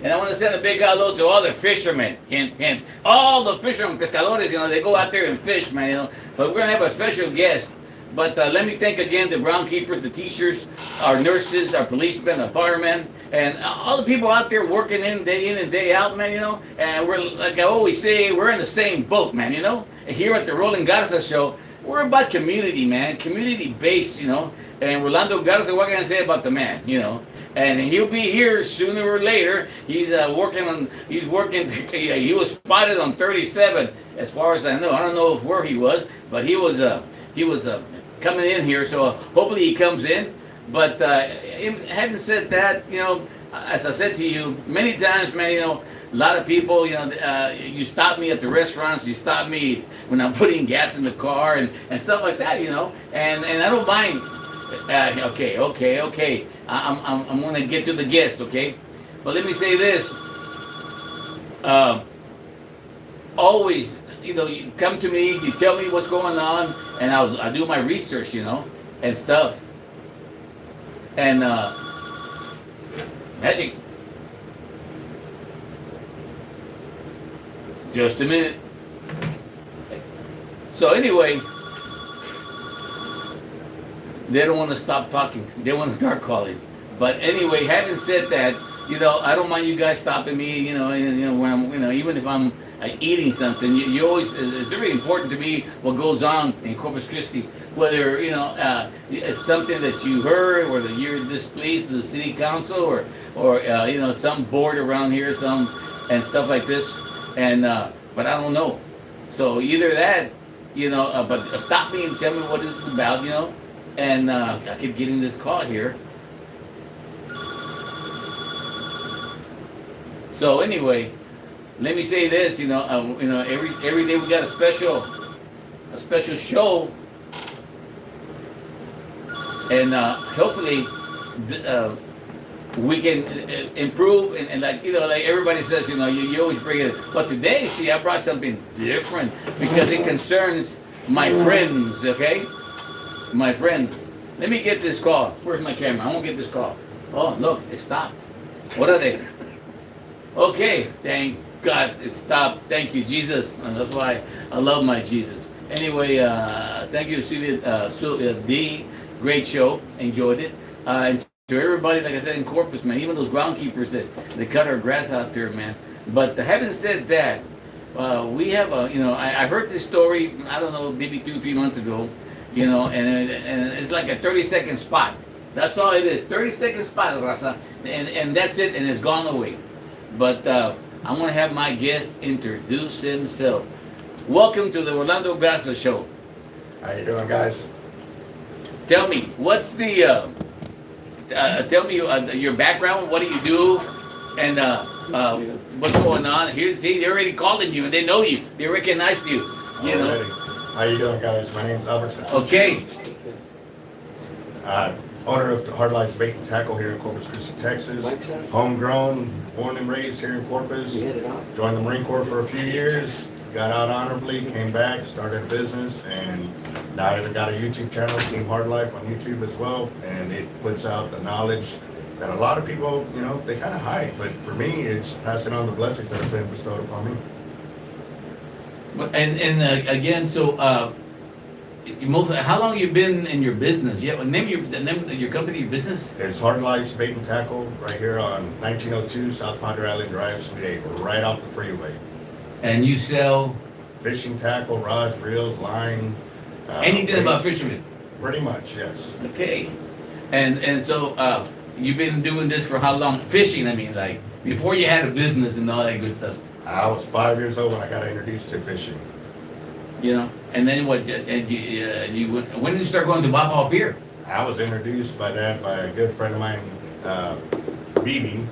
And I want to send a big hello to all the fishermen, and all the fishermen, pescadores, they go out there and fish, man, But we're going to have a special guest. But let me thank again the groundkeepers, the teachers, our nurses, our policemen, our firemen, and all the people out there working in and day out, man, And we're, like I always say, we're in the same boat, man, And here at the Rolando Garza show, we're about community, man, community-based, And Rolando Garza, what can I say about the man, And he'll be here sooner or later. He's working. He was spotted on 37, as far as I know. I don't know where he was, but he was coming in here. So hopefully he comes in. But having said that, as I said to you many times, man, a lot of people, you stop me at the restaurants. You stop me when I'm putting gas in the car and stuff like that, And I don't mind. Okay. I'm gonna get to the guest, okay? But let me say this. Always, you come to me, you tell me what's going on, and I'll do my research, and stuff. And magic. Just a minute. So anyway. They don't want to stop talking. They want to start calling. But anyway, having said that, I don't mind you guys stopping me. When I'm, even if I'm eating something, you always. It's very important to me what goes on in Corpus Christi. Whether it's something that you heard, or that you're displeased to the city council, or some board around here, and stuff like this. And but I don't know. So either that, but stop me and tell me what this is about, And I keep getting this call here. So anyway, let me say this. Every day we got a special show, and hopefully we can improve. And like everybody says, you always bring it. But today, see, I brought something different because it concerns my friends. Okay. My friends, let me get this call. Where's my camera? I won't get this call. Oh, look, it stopped. What are they? Okay, thank God it stopped. Thank you, Jesus. And that's why I love my Jesus. Anyway, thank you, D. Great show. Enjoyed it. And to everybody, like I said, in Corpus, man, even those groundkeepers that cut our grass out there, man. But having said that, we have I heard this story, I don't know, maybe 2-3 months ago. And it's like a 30-second spot. That's all it is. 30-second spot, Raza. And that's it, and it's gone away. But I'm going to have my guest introduce himself. Welcome to the Rolando Garza show. How you doing, guys? Tell me, what's the... tell me your background. What do you do? And what's going on? Here, see, they're already calling you, and they know you. They recognize you. How you doing, guys? My name's Alberto Zertuche. Okay. Owner of Hard Life Bait and Tackle here in Corpus Christi, Texas. Homegrown, born and raised here in Corpus. Joined the Marine Corps for a few years. Got out honorably, came back, started a business, and now I've got a YouTube channel, Team Hard Life on YouTube as well. And it puts out the knowledge that a lot of people, they kind of hide. But for me, it's passing on the blessings that have been bestowed upon me. And again, so how long you been in your business? Yeah, name your company, your business. It's Hard Life Bait and Tackle right here on 1902 South Padre Island Drive, Suite 8, right off the freeway. And you sell fishing tackle, rods, reels, line. Anything about fishermen? Pretty much, yes. Okay. And so you've been doing this for how long? Fishing, I mean, like before you had a business and all that good stuff. I was 5 years old when I got introduced to fishing. And then what? And you when did you start going to Hall Pier? I was introduced by a good friend of mine, Bibi.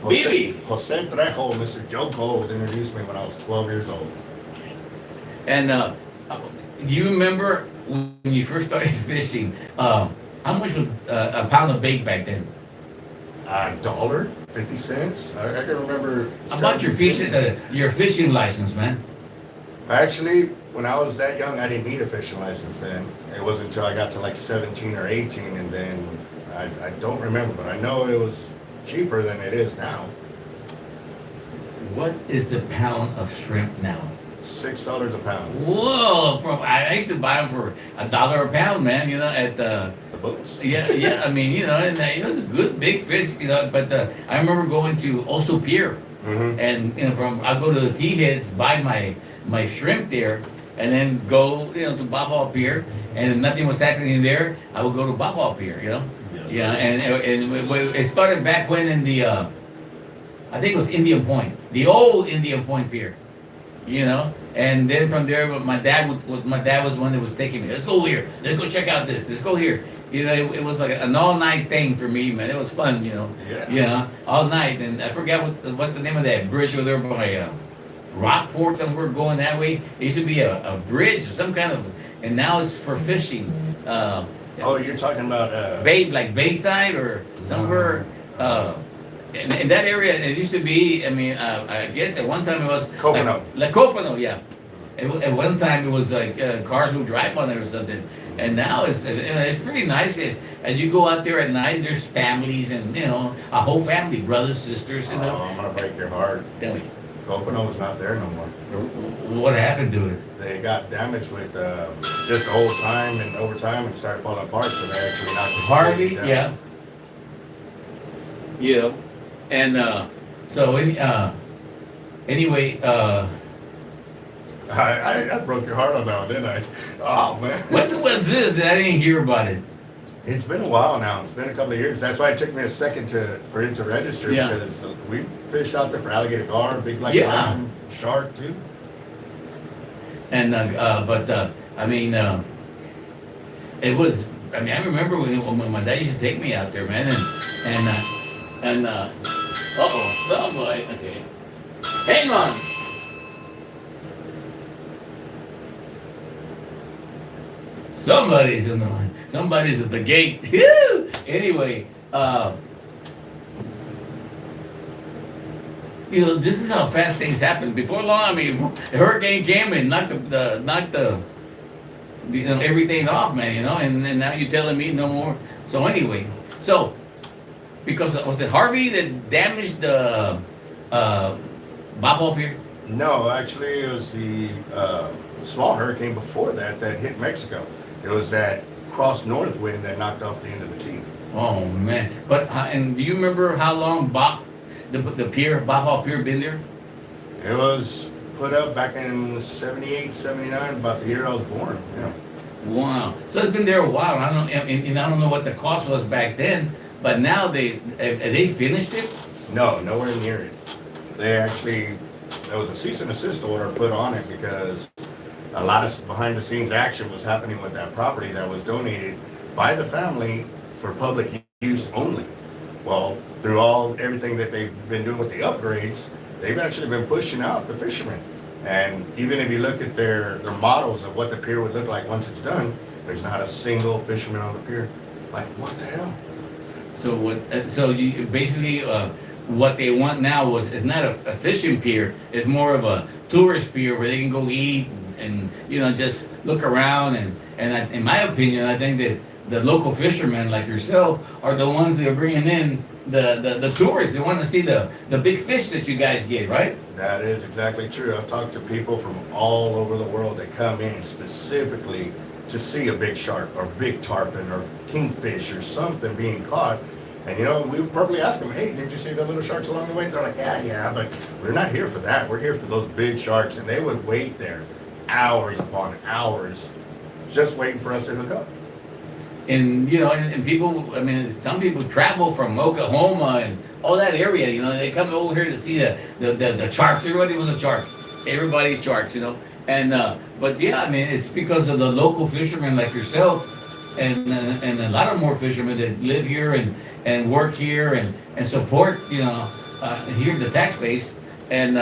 Jose Trejo, Mr. Joe Gold introduced me when I was 12 years old. And do you remember when you first started fishing? How much was a pound of bait back then? $1.50. I can remember. How about your fishing license, man? Actually, when I was that young, I didn't need a fishing license then. It wasn't until I got to like 17 or 18, and then I don't remember, but I know it was cheaper than it is now. What is the pound of shrimp now? $6 a pound. Whoa! I used to buy them for $1 a pound, man. You know, at The boats. yeah. I mean, you know, and it was a good big fish. You know, but I remember going to Hall Pier, and you know, I'll go to the tea heads, buy my shrimp there, and then go, you know, to Hall Pier, and if nothing was happening there, I would go to Hall Pier. You know, Yes, yeah, and it started back when in the I think it was Indian Point, the old Indian Point Pier. You know, and then from there, my dad was one that was taking me. Let's go here. Let's go check out this. Let's go here. You know, it was like an all-night thing for me, man. It was fun, you know. Yeah. You know, all night. And I forgot what the name of that bridge over there by Rockport, somewhere going that way. It used to be a bridge or some kind of, and now it's for fishing. Oh, you're talking about Bayside or somewhere. In that area, it used to be. I mean, I guess at one time it was Copano. Like Copano, yeah. At one time it was like cars would drive on it or something, and now it's pretty nice. And you go out there at night, there's families and you know a whole family, brothers, sisters. You know. Oh, I'm gonna break your heart. Tell me, Copano's not there no more. what happened to it? They got damaged with just the whole time and over time and started falling apart. So they actually knocked it Harvey, down. yeah. Yeah, and so anyway. I broke your heart on that one, didn't I? Oh man. What was this? I didn't hear about it. It's been a while now. It's been a couple of years. That's why it took me a second for it to register Yeah. because we fished out there for alligator gar, big black Yeah. line, shark too. And I mean, it was. I mean, I remember when my dad used to take me out there, man, and somebody. Okay, hang on. Somebody's in the line. Somebody's at the gate. Anyway, you know, this is how fast things happen. Before long, I mean, a hurricane came and knocked the you know, everything off, man. You know, and now you're telling me no more. So anyway, because was it Harvey that damaged the Hall Pier? No, actually, it was the small hurricane before that hit Mexico. It was that cross north wind that knocked off the end of the key. Oh man! But and do you remember how long the pier, Hall Pier, been there? It was put up back in 78, 79, about the year I was born. Yeah. Wow! So it's been there a while. I don't, and I don't know what the cost was back then, but now they finished it. No, nowhere near it. They actually, there was a cease and desist order put on it because a lot of behind the scenes action was happening with that property that was donated by the family for public use only. Well, through everything that they've been doing with the upgrades, they've actually been pushing out the fishermen. And even if you look at their models of what the pier would look like once it's done, there's not a single fisherman on the pier. Like, what the hell? So what? So you basically what they want now is not a fishing pier. It's more of a tourist pier where they can go eat and you know just look around. And in my opinion, I think that the local fishermen like yourself are the ones that are bringing in the tourists. They want to see the big fish that you guys get, right? That is exactly true. I've talked to people from all over the world that come in specifically to see a big shark or big tarpon or kingfish or something being caught. And you know, we would probably ask them, hey, did you see the little sharks along the way? They're like, yeah, but we're not here for that. We're here for those big sharks. And they would wait there hours upon hours just waiting for us to hook up. And you know, and people, I mean, some people travel from Oklahoma and all that area. You know, they come over here to see the sharks. Everybody was the sharks. Everybody's sharks. You know, and but yeah, I mean, it's because of the local fishermen like yourself, and a lot of more fishermen that live here and work here and support. You know, here in the tax base. And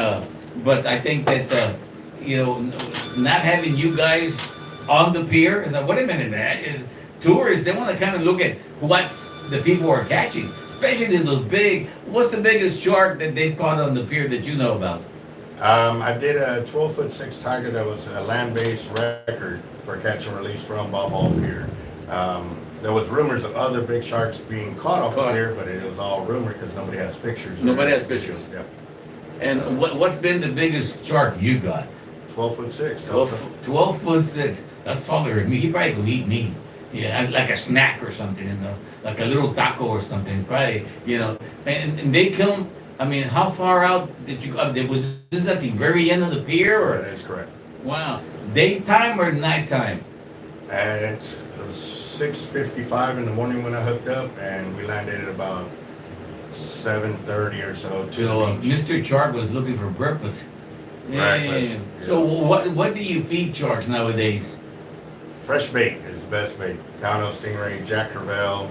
but I think that you know, not having you guys on the pier is like, wait a minute, man, is. Tourists, they want to kind of look at what the people are catching, especially in those big. What's the biggest shark that they caught on the pier that you know about? I did a 12'6" tiger that was a land-based record for catch and release from Hall Pier. There was rumors of other big sharks being caught off the pier, but it was all rumor because nobody has pictures. Nobody has pictures. Yep. And what's been the biggest shark you got? 12'6". 12'6". That's taller than me. He probably could eat me. Yeah, like a snack or something, like a little taco or something. Probably, And they come. I mean, how far out did you go? Was this at the very end of the pier, or? That is correct. Wow, daytime or nighttime? It was 6:55 in the morning when I hooked up, and we landed at about 7:30 or so. So Mr. Shark was looking for breakfast. Breakfast. Yeah. So what do you feed sharks nowadays? Fresh bait is the best bait. Cano, stingray, jack crevalle.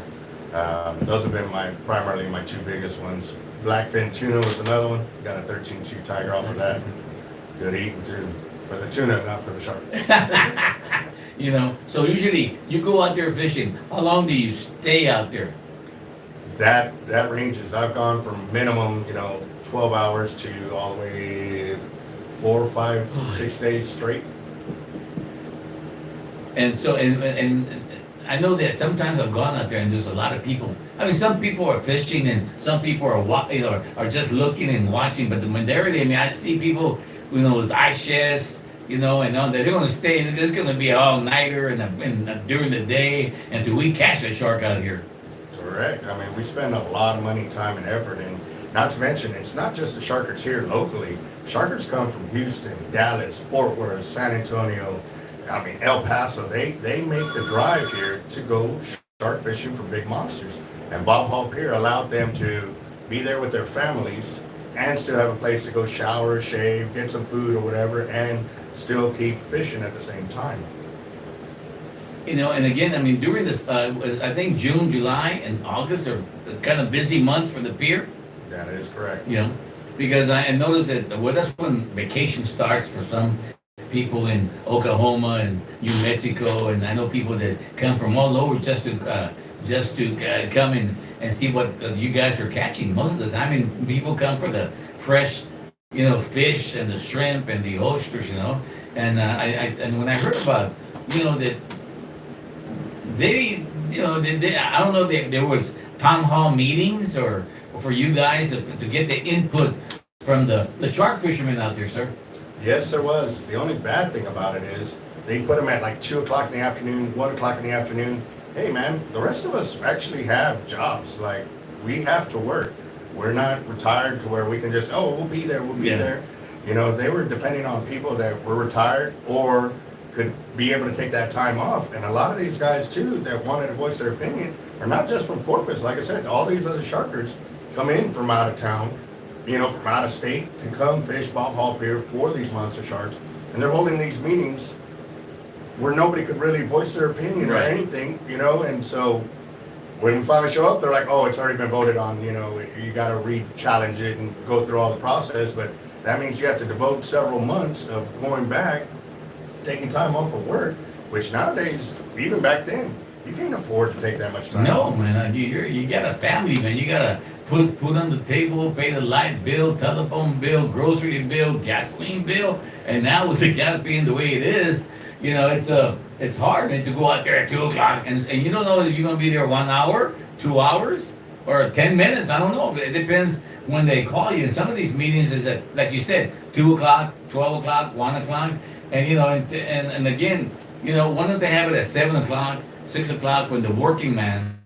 Those have been primarily my two biggest ones. Blackfin tuna was another one. Got a 13-2 tiger off of that. Good eating too. For the tuna, not for the shark. So usually you go out there fishing. How long do you stay out there? That ranges. I've gone from minimum, 12 hours to all the way 4, 5, 6 days straight. And so, and I know that sometimes I've gone out there and there's a lot of people. I mean, some people are fishing and some people are are just looking and watching. But the majority, I mean, I see people, with ice chests, and they're going to stay. It's going to be an all-nighter and during the day. And do we catch a shark out here? Correct. I mean, we spend a lot of money, time, and effort, and not to mention, it's not just the sharkers here locally. Sharkers come from Houston, Dallas, Fort Worth, San Antonio. I mean, El Paso. They make the drive here to go shark fishing for big monsters. And Bob Hall Pier allowed them to be there with their families and still have a place to go shower, shave, get some food or whatever, and still keep fishing at the same time. And again, I mean, during this, I think June, July, and August are kind of busy months for the pier. That is correct. Because I noticed that that's when vacation starts for some people in Oklahoma and New Mexico, and I know people that come from all over just to come in and see what you guys are catching. Most of the time, people come for the fresh, fish and the shrimp and the oysters, And and when I heard about, that they, I don't know, there was town hall meetings or for you guys to get the input from the shark fishermen out there, sir. Yes, there was. The only bad thing about it is they put them at like 2 o'clock in the afternoon, 1 o'clock in the afternoon. Hey man, the rest of us actually have jobs. Like, we have to work. We're not retired to where we can just, we'll be there, we'll be there. They were depending on people that were retired or could be able to take that time off. And a lot of these guys too that wanted to voice their opinion are not just from Corpus. Like I said, all these other sharkers come in from out of town, from out of state to come fish Bob Hall Pier for these monster sharks. And they're holding these meetings where nobody could really voice their opinion or anything, and so when we finally show up, they're like, it's already been voted on, you got to re-challenge it and go through all the process, but that means you have to devote several months of going back, taking time off of work, which nowadays, even back then, you can't afford to take that much time off. No, man, you got a family, man. You got to put food on the table, pay the light bill, telephone bill, grocery bill, gasoline bill, and now with the gas being the way it is, it's hard, man, to go out there at 2 o'clock and you don't know if you're going to be there 1 hour, 2 hours, or 10 minutes. I don't know. It depends when they call you. And some of these meetings is at, like you said, 2 o'clock, 12 o'clock, 1 o'clock, and again, why don't they have it at 7 o'clock, 6 o'clock when the working man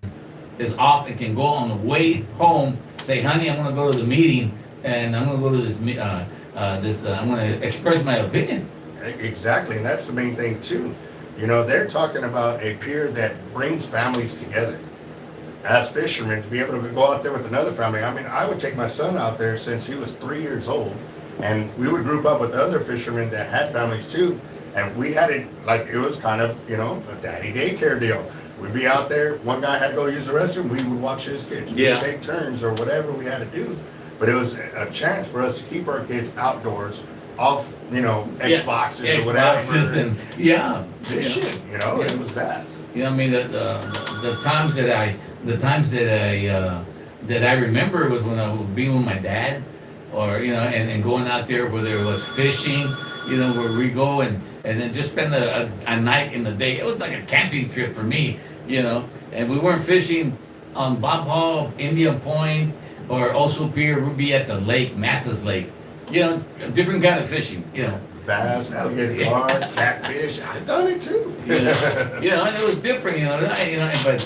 is off and can go on the way home, say, honey, I'm going to go to the meeting and I'm going to go to this, I'm going to express my opinion. Exactly, and that's the main thing too. They're talking about a pier that brings families together. As fishermen, to be able to go out there with another family. I mean, I would take my son out there since he was 3 years old, and we would group up with other fishermen that had families too, and we had it like it was kind of, a daddy daycare deal. We'd be out there, one guy had to go use the restroom, we would watch his kids. We'd take turns or whatever we had to do. But it was a chance for us to keep our kids outdoors, off, Xboxes or whatever. And fishing, it was that. I mean, the times that I remember was when I was being with my dad, or and going out there where there was fishing, where we go and then just spend a night in the day. It was like a camping trip for me, and we weren't fishing on Bob Hall, Indian Point, or also Pier. We'd be at the lake, Mathis Lake, you know, different kind of fishing, you know. Bass, alligator gar, catfish. I've done it too. You know, and it was different, but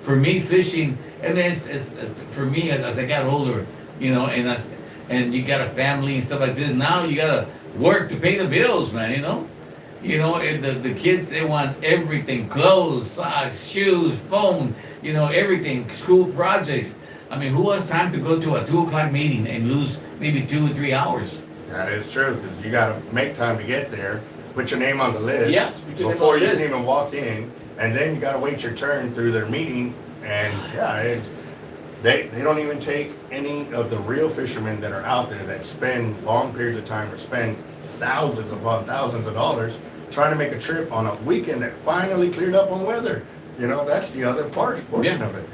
for me, fishing, and it's for me as I got older, and you got a family and stuff like this. Now you gotta work to pay the bills, man. And the kids, they want everything: clothes, socks, shoes, phone, everything, school projects. I mean, who has time to go to a 2 o'clock meeting and lose maybe 2 or 3 hours? That is true, because you got to make time to get there, put your name on the list before you can even walk in, and then you got to wait your turn through their meeting. And they don't even take any of the real fishermen that are out there that spend long periods of time or spend thousands upon thousands of dollars trying to make a trip on a weekend that finally cleared up on weather. That's the other portion of it.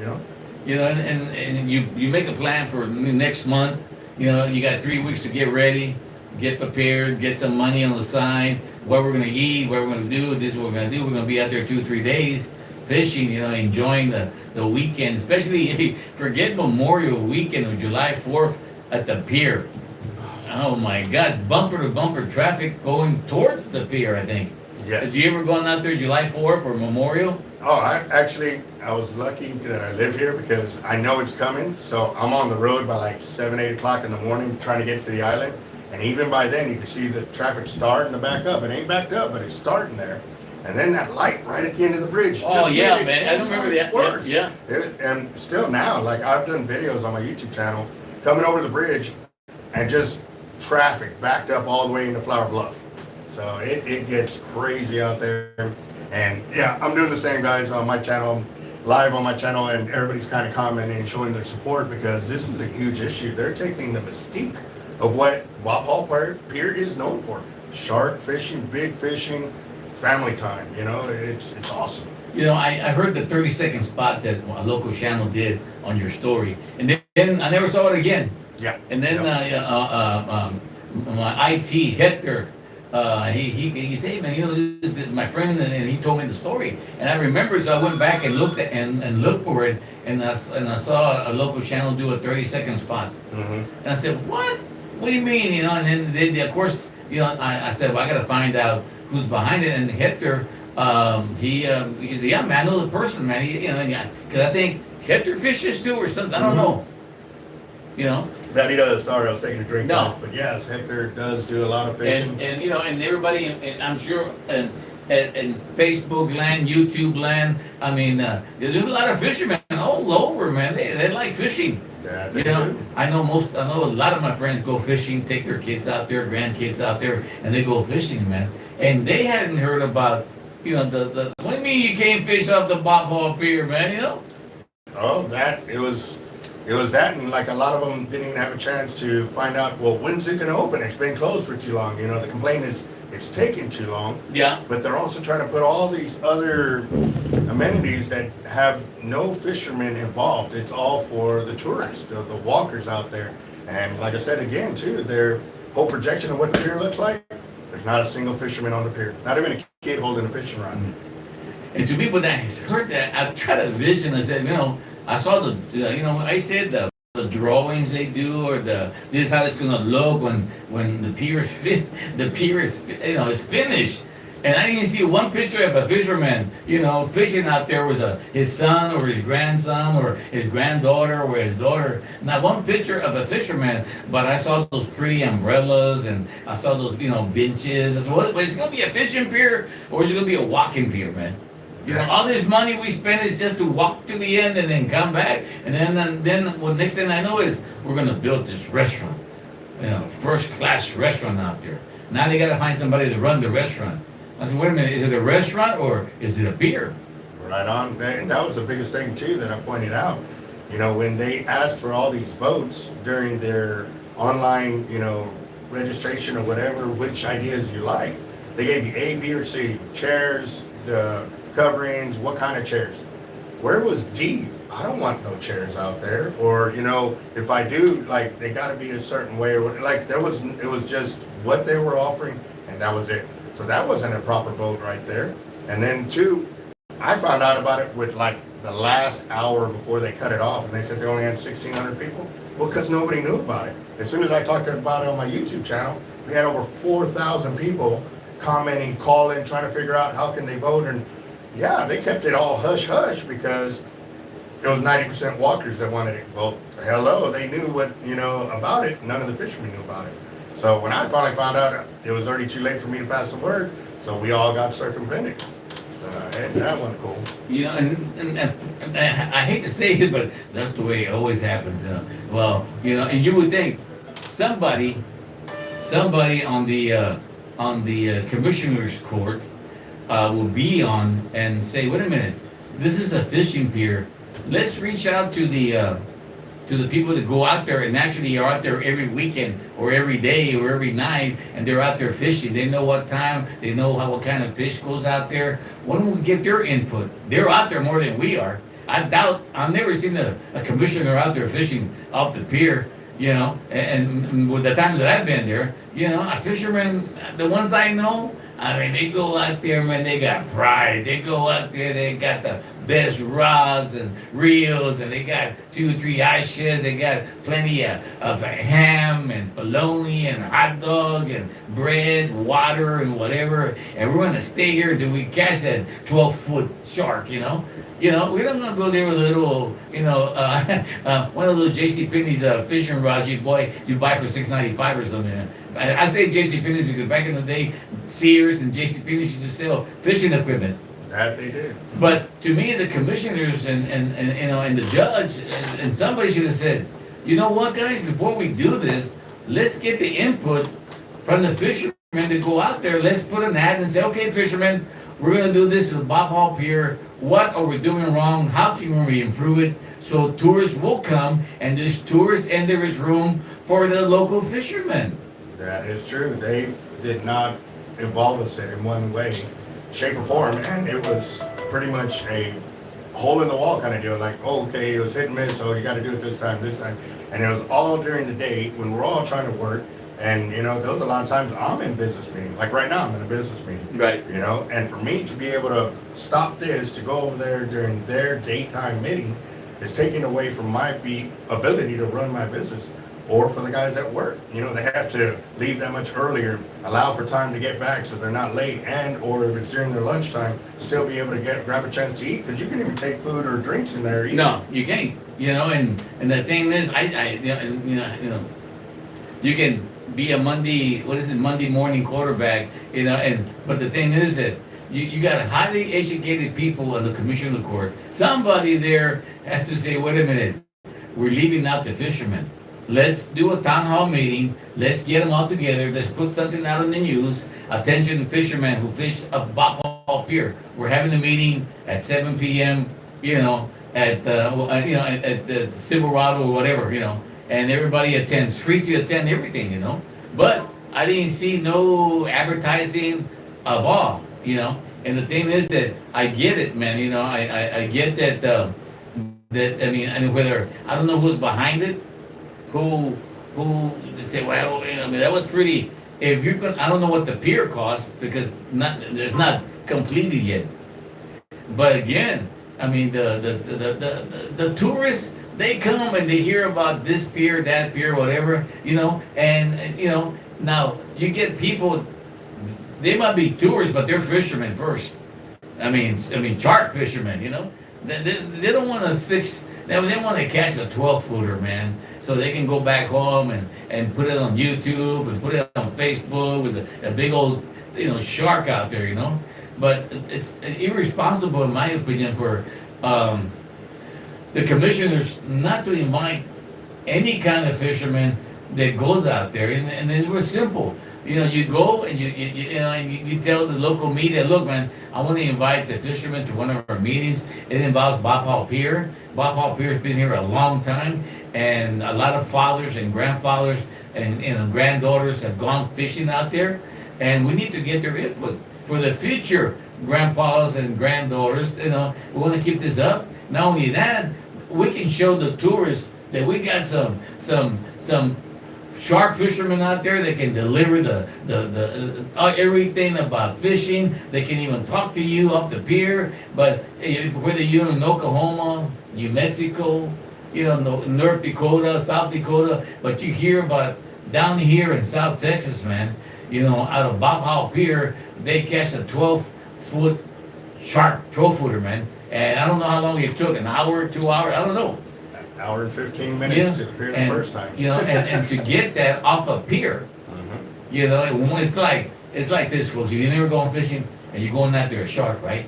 And you make a plan for next month. You got 3 weeks to get ready, get prepared, get some money on the side, what we're gonna eat, what we're gonna do, this is what we're gonna do. We're gonna be out there 2 or 3 days fishing, enjoying the weekend, especially forget Memorial Weekend or July 4th at the pier. Oh my God, bumper to bumper traffic going towards the pier, I think. Yes. Have you ever gone out there July 4th or Memorial? Oh, I was lucky that I live here because I know it's coming. So I'm on the road by like 7, 8 o'clock in the morning trying to get to the island. And even by then, you can see the traffic starting to back up. It ain't backed up, but it's starting there. And then that light right at the end of the bridge. Oh, yeah, man. I don't remember that. Worse. Yeah. And still now, like I've done videos on my YouTube channel coming over the bridge and just traffic backed up all the way into Flower Bluff. So it gets crazy out there. And yeah, I'm doing the same, guys, on my channel, live on my channel, and everybody's kind of commenting and showing their support because this is a huge issue. They're taking the mystique of what Hall Pier is known for. Shark fishing, big fishing, family time, it's awesome. I heard the 30-second spot that a local channel did on your story, and then I never saw it again. Yeah. And then my IT Hector, he said, hey man, this is my friend, and he told me the story, and I remember, so I went back and looked looked for it, and I saw a local channel do a 30-second spot, and I said, what do you mean, and then of course, I said, well, I got to find out who's behind it, and Hector, he said, yeah man, I know the person, man, because I think Hector fishes too or something, I don't know. That he does. Sorry, I was taking a drink. No. But yes, Hector does do a lot of fishing. And everybody, and I'm sure, and Facebook land, YouTube land, I mean, there's a lot of fishermen all over, man. They like fishing. Yeah, they do. I know a lot of my friends go fishing, take their kids out there, grandkids out there, and they go fishing, man. And they hadn't heard about, what do you mean you can't fish off the Hall Pier, man, Oh, it was that, and like a lot of them didn't even have a chance to find out, well, when's it going to open? It's been closed for too long. The complaint is it's taking too long. Yeah. But they're also trying to put all these other amenities that have no fishermen involved. It's all for the tourists, the walkers out there. And like I said again, too, their whole projection of what the pier looks like, there's not a single fisherman on the pier. Not even a kid holding a fishing rod. And to people that heard that, I tried to vision, I said, I saw I said the drawings they do, or this is how it's gonna look when the pier is is finished. And I didn't see one picture of a fisherman, fishing out there with his son or his grandson or his granddaughter or his daughter. Not one picture of a fisherman, but I saw those pretty umbrellas and I saw those, benches. I said, well, is it gonna be a fishing pier or is it gonna be a walking pier, man? All this money we spend is just to walk to the end and then come back. And then well, next thing I know is we're going to build this restaurant, first class restaurant out there. Now they got to find somebody to run the restaurant. I said, wait a minute, is it a restaurant or is it a pier? Right on. And that was the biggest thing too that I pointed out. When they asked for all these votes during their online, registration or whatever, which ideas you like, they gave you A, B, or C, chairs, the coverings, what kind of chairs. Where was D? I don't want no chairs out there. Or, if I do, like, they got to be a certain way. Or like, it was just what they were offering, and that was it. So that wasn't a proper vote right there. And then two, I found out about it with like the last hour before they cut it off, and they said they only had 1,600 people. Well, because nobody knew about it. As soon as I talked about it on my YouTube channel, we had over 4,000 people commenting, calling, trying to figure out how can they vote. And yeah, they kept it all hush-hush because it was 90% walkers that wanted it. Well, hello, they knew what, about it. None of the fishermen knew about it. So when I finally found out, it was already too late for me to pass the word. So we all got circumvented. And that one cool. And I hate to say it, but that's the way it always happens. Well, and you would think somebody on the commissioner's court will be on and say, wait a minute, this is a fishing pier. Let's reach out to the people that go out there and actually are out there every weekend or every day or every night, and they're out there fishing. They know what time, they know what kind of fish goes out there. Why don't we get their input? They're out there more than we are. I've never seen a commissioner out there fishing off the pier, and with the times that I've been there, a fisherman, the ones I know, I mean, they go out there, man, they got pride. They go out there, they got the best rods and reels, and they got 2 or 3 ice shells. They got plenty of ham and bologna and hot dog and bread, water and whatever. And we're gonna stay here until we catch that 12-foot shark. We don't gonna go there with a little, one of those J.C. Penney's fishing rods you buy for $6.95 or something. I say J.C. Penney's because back in the day, Sears and J.C. Penney's used to sell fishing equipment. That they did. But to me, the commissioners and the judge and somebody should have said, you know what, guys, before we do this, let's get the input from the fishermen to go out there. Let's put an ad and say, okay, fishermen, we're going to do this with Bob Hall Pier. What are we doing wrong? How can we improve it? So tourists will come, and there's tourists and there is room for the local fishermen. That is true. They did not involve us in one way, shape, or form, and it was pretty much a hole in the wall kind of deal. Like, okay, it was hit and miss, so you got to do it this time, and it was all during the day when we're all trying to work. And there was a lot of times I'm in business meeting. Like right now, I'm in a business meeting. Right. And for me to be able to stop this to go over there during their daytime meeting is taking away from my ability to run my business. Or for the guys at work, they have to leave that much earlier, allow for time to get back so they're not late, and or if it's during their lunchtime, still be able to grab a chance to eat, because you can even take food or drinks in there. No, you can't. And the thing is, you can be a Monday morning quarterback, but the thing is that you got highly educated people on the commissioner court. Somebody there has to say, wait a minute, we're leaving out the fishermen. Let's do a town hall meeting. Let's get them all together. Let's put something out on the news. Attention fishermen who fish up Bob Hall Pier. We're having a meeting at 7 p.m. At the Silverado or whatever. And everybody attends. Free to attend everything. But I didn't see no advertising of all. And the thing is that I get it, man. I get that. And whether I don't know who's behind it. Who say, well, that was pretty. If you're going, I don't know what the pier costs because there's not completed yet. But again, the tourists, they come and they hear about this pier, that pier, whatever, and now you get people. They might be tourists, but they're fishermen first. Shark fishermen. They don't want they want to catch a 12-footer, man. So they can go back home and put it on YouTube and put it on Facebook with a big old, shark out there, But it's irresponsible, in my opinion, for the commissioners not to invite any kind of fisherman that goes out there. And it was simple. You go and you tell the local media, look, man, I want to invite the fishermen to one of our meetings. It involves Bob Hall Pier. Bob Hall Pier has been here a long time, and a lot of fathers and grandfathers and granddaughters have gone fishing out there, and we need to get their input for the future grandpas and granddaughters. We want to keep this up. Not only that, we can show the tourists that we got some shark fishermen out there that can deliver the everything about fishing. They can even talk to you off the pier. But whether you're in Oklahoma, New Mexico, North Dakota, South Dakota, but you hear about down here in South Texas, man. Out of Hall Pier, they catch a 12-foot shark, 12-footer, man. And I don't know how long it took, an hour, 2 hours, I don't know. An hour and 15 minutes to appear the first time. And to get that off a pier, it's like this, folks. If you never go on fishing and you're going after a shark, right?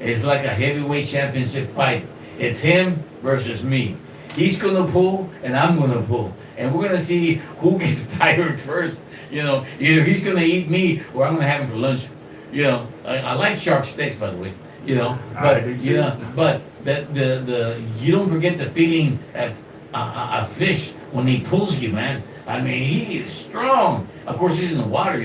It's like a heavyweight championship fight. It's him versus me. He's gonna pull and I'm gonna pull, and we're gonna see who gets tired first. Either he's gonna eat me or I'm gonna have him for lunch. I like shark steaks, by the way. But the you don't forget the feeling of a fish when he pulls you, man. I mean, he is strong. Of course, he's in the water,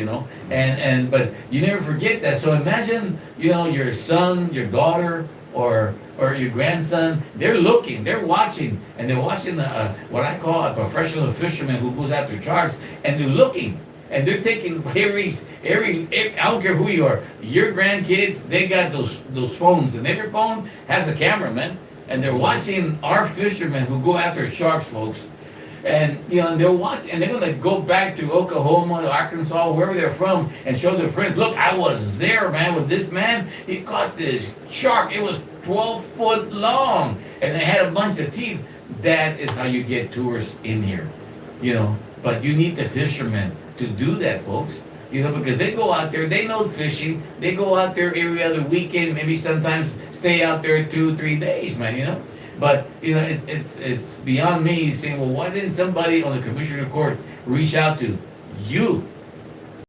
but you never forget that. So imagine, your son, your daughter, or your grandson, they're looking, they're watching, and they're watching what I call a professional fisherman who goes after sharks, and they're looking, and they're taking every I don't care who you are, your grandkids, they got those phones, and every phone has a camera, man, and they're watching our fishermen who go after sharks, folks. And and they'll watch, and they're gonna go back to Oklahoma, Arkansas, wherever they're from, and show their friends. Look, I was there, man, with this man. He caught this shark. It was 12 foot long, and it had a bunch of teeth. That is how you get tourists in here, But you need the fishermen to do that, folks. Because they go out there, they know fishing. They go out there every other weekend, maybe sometimes stay out there 2-3 days, man. But it's beyond me saying, well, why didn't somebody on the commissioner court reach out to you?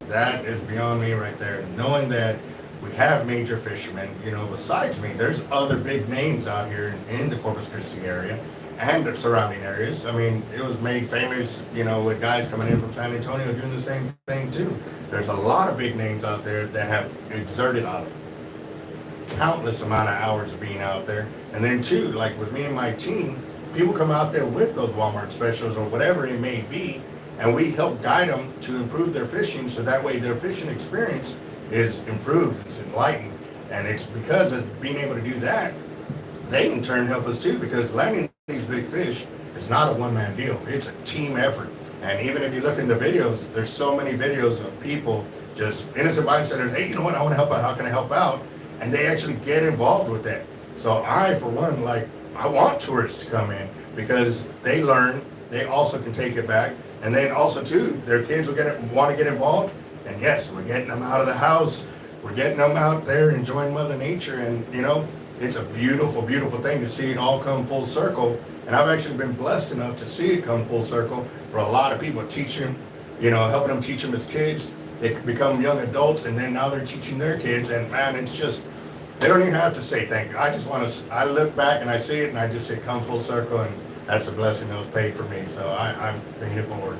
That is beyond me right there. Knowing that we have major fishermen, besides me, there's other big names out here in the Corpus Christi area and the surrounding areas. I mean, it was made famous, with guys coming in from San Antonio doing the same thing too. There's a lot of big names out there that have exerted a countless amount of hours of being out there. And then too, like with me and my team, people come out there with those Walmart specials or whatever it may be, and we help guide them to improve their fishing, so that way their fishing experience is improved, it's enlightened. And it's because of being able to do that, they in turn help us too, because landing these big fish is not a one-man deal, it's a team effort. And even if you look in the videos, there's so many videos of people, just innocent bystanders, hey, I want to help out, how can I help out? And they actually get involved with that. So I, for one, I want tourists to come in, because they learn, they also can take it back, and then also too, their kids will want to get involved. And yes, we're getting them out of the house, we're getting them out there enjoying Mother Nature, and it's a beautiful, beautiful thing to see it all come full circle. And I've actually been blessed enough to see it come full circle for a lot of people, teaching, helping them teach them as kids. They become young adults, and then now they're teaching their kids, and man, it's just, they don't even have to say thank you. I look back and I see it, and I just say come full circle, and that's a blessing that was paid for me. So I'm paying it forward.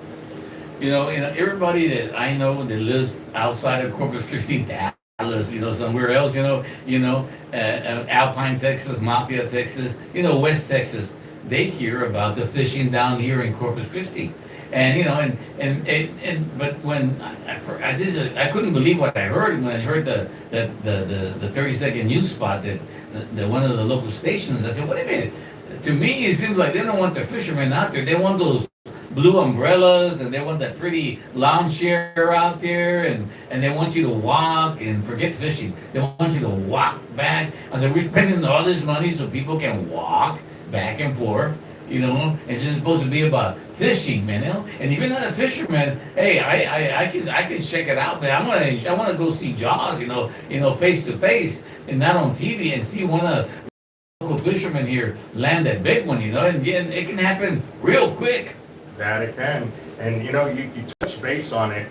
Everybody that I know that lives outside of Corpus Christi, Dallas, somewhere else, Alpine, Texas, Mafia, Texas, West Texas, they hear about the fishing down here in Corpus Christi. And but when I couldn't believe what I heard when I heard the 30-second news spot that one of the local stations. I said, wait a minute. To me, it seems like they don't want the fishermen out there. They want those blue umbrellas, and they want that pretty lawn chair out there, and they want you to walk and forget fishing. They want you to walk back. I said, we're spending all this money so people can walk back and forth. It's just supposed to be about fishing, man. And if you're not a fisherman, hey, I can check it out, man. I want to go see Jaws, face to face, and not on TV, and see one of the local fishermen here land that big one, and it can happen real quick. That it can. And you touch base on it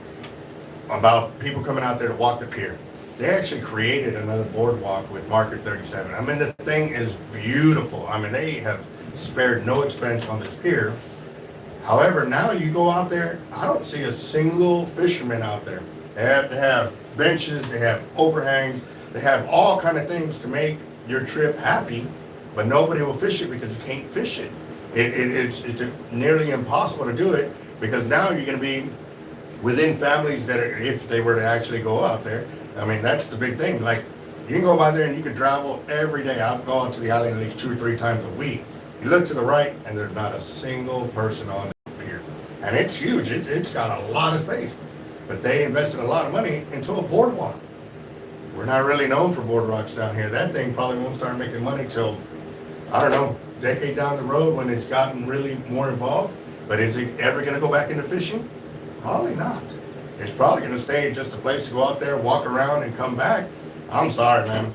about people coming out there to walk the pier. They actually created another boardwalk with Market 37. I mean, the thing is beautiful. I mean, they have spared no expense on this pier. However, now you go out there, I don't see a single fisherman out there. They have benches, they have overhangs, they have all kind of things to make your trip happy, but nobody will fish it because you can't fish it. It's nearly impossible to do it, because now you're going to be within families that are, if they were to actually go out there. I mean, that's the big thing. Like, you can go by there and you can travel every day. I'll go out to the island at least 2 or 3 times a week. You look to the right, and there's not a single person on the pier. And it's huge. It's got a lot of space. But they invested a lot of money into a boardwalk. We're not really known for boardwalks down here. That thing probably won't start making money till, I don't know, decade down the road when it's gotten really more involved. But is it ever going to go back into fishing? Probably not. It's probably going to stay just a place to go out there, walk around, and come back. I'm sorry, man.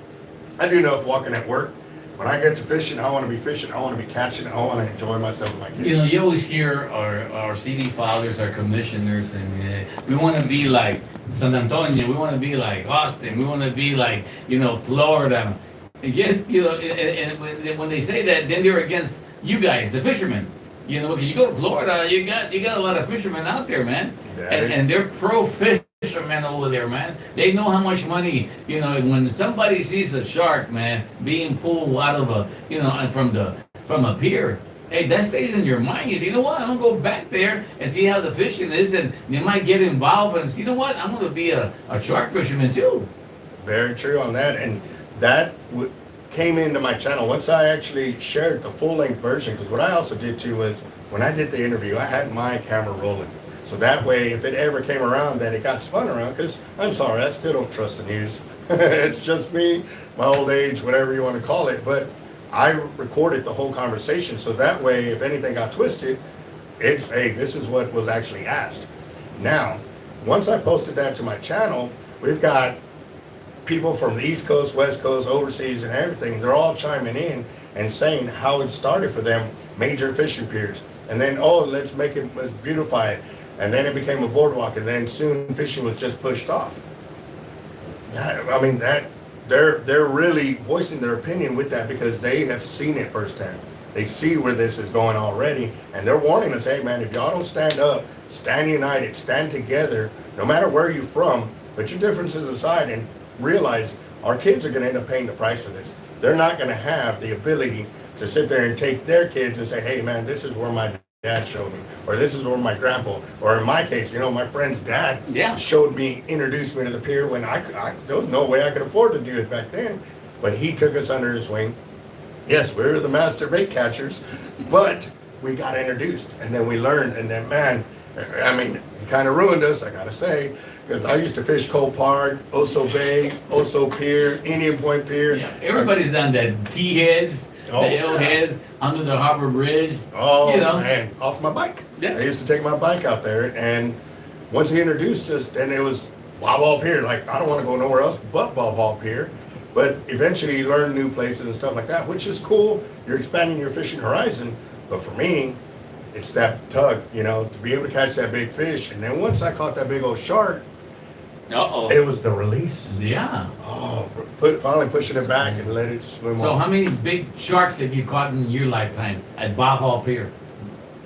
I do know if walking at work, when I get to fishing, I want to be fishing, I want to be catching, I want to enjoy myself with my kids. You know, you always hear our city fathers, our commissioners, and we want to be like San Antonio, we want to be like Austin, we want to be like, you know, Florida. And yet, you know, and when they say that, then they're against you guys, the fishermen. You know, you go to Florida, you got a lot of fishermen out there, man, and they're pro fishermen over there, man. They know how much money, you know, when somebody sees a shark, man, being pulled out of a, you know, from a pier. Hey, that stays in your mind. You say, you know what? I'm gonna go back there and see how the fishing is, and you might get involved. And you know what? I'm gonna be a shark fisherman too. Very true on that, and that came into my channel once I actually shared the full-length version, because what I also did too was when I did the interview, I had my camera rolling, so that way if it ever came around that it got spun around, because I'm sorry, I still don't trust the news. It's just me, my old age, whatever you want to call it, but I recorded the whole conversation, so that way if anything got twisted, it's, hey, this is what was actually asked. Now, once I posted that to my channel, we've got people from the East Coast, West Coast, overseas, and everything. They're all chiming in and saying how it started for them, major fishing piers. And then, oh, let's beautify it. And then it became a boardwalk, and then soon fishing was just pushed off. They're really voicing their opinion with that because they have seen it firsthand. They see where this is going already, and they're warning us, hey man, if y'all don't stand up, stand united, stand together, no matter where you're from, put your differences aside and realize our kids are going to end up paying the price for this. They're not going to have the ability to sit there and take their kids and say, hey man, this is where my dad showed me, or this is where my grandpa, or in my case, you know, my friend's dad showed me, introduced me to the pier when there was no way I could afford to do it back then, but he took us under his wing. Yes, we were the master bait catchers, but we got introduced, and then we learned, and then man, I mean, it kind of ruined us, I gotta say, because I used to fish Cole Park, Oso Bay, Oso Pier, Indian Point Pier. Yeah, everybody's done that. T-heads, the L-heads, under the harbor bridge. Oh, you know. Man, off my bike. Yeah. I used to take my bike out there, and once he introduced us, then it was Ball Pier. Like, I don't want to go nowhere else but Ball Pier. But eventually you learn new places and stuff like that, which is cool. You're expanding your fishing horizon. But for me, it's that tug, you know, to be able to catch that big fish. And then once I caught that big old shark, it was the release. Yeah. Oh, finally pushing it back and let it swim off. So how many big sharks have you caught in your lifetime at Hall Pier?